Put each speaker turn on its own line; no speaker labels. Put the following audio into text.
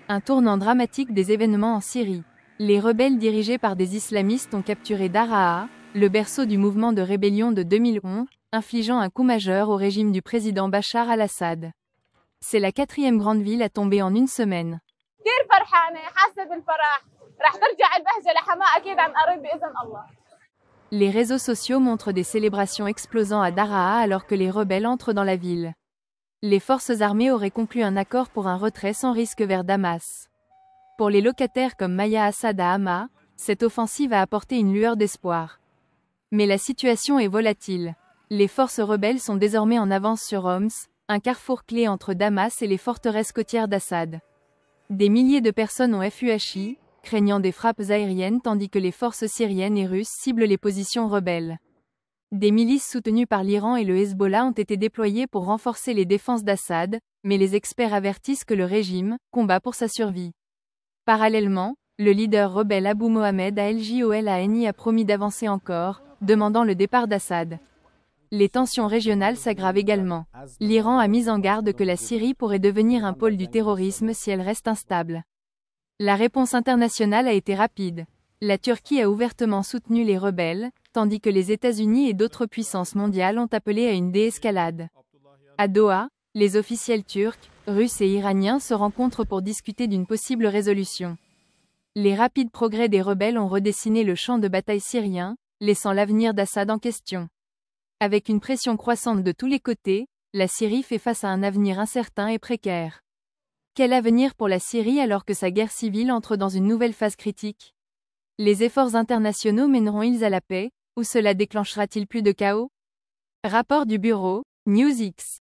Un tournant dramatique des événements en Syrie. Les rebelles dirigés par des islamistes ont capturé Daraa, le berceau du mouvement de rébellion de 2011, infligeant un coup majeur au régime du président Bachar al-Assad. C'est la 4e grande ville à tomber en une semaine. Les réseaux sociaux montrent des célébrations explosant à Daraa alors que les rebelles entrent dans la ville. Les forces armées auraient conclu un accord pour un retrait sans risque vers Damas. Pour les locataires comme Maya Assad à Hama, cette offensive a apporté une lueur d'espoir. Mais la situation est volatile. Les forces rebelles sont désormais en avance sur Homs, un carrefour clé entre Damas et les forteresses côtières d'Assad. Des milliers de personnes ont fui, craignant des frappes aériennes tandis que les forces syriennes et russes ciblent les positions rebelles. Des milices soutenues par l'Iran et le Hezbollah ont été déployées pour renforcer les défenses d'Assad, mais les experts avertissent que le régime combat pour sa survie. Parallèlement, le leader rebelle Abu Mohamed al-Jolani a promis d'avancer encore, demandant le départ d'Assad. Les tensions régionales s'aggravent également. L'Iran a mis en garde que la Syrie pourrait devenir un pôle du terrorisme si elle reste instable. La réponse internationale a été rapide. La Turquie a ouvertement soutenu les rebelles, tandis que les États-Unis et d'autres puissances mondiales ont appelé à une déescalade. À Doha, les officiels turcs, russes et iraniens se rencontrent pour discuter d'une possible résolution. Les rapides progrès des rebelles ont redessiné le champ de bataille syrien, laissant l'avenir d'Assad en question. Avec une pression croissante de tous les côtés, la Syrie fait face à un avenir incertain et précaire. Quel avenir pour la Syrie alors que sa guerre civile entre dans une nouvelle phase critique? Les efforts internationaux mèneront-ils à la paix, ou cela déclenchera-t-il plus de chaos? Rapport du bureau, NewsX.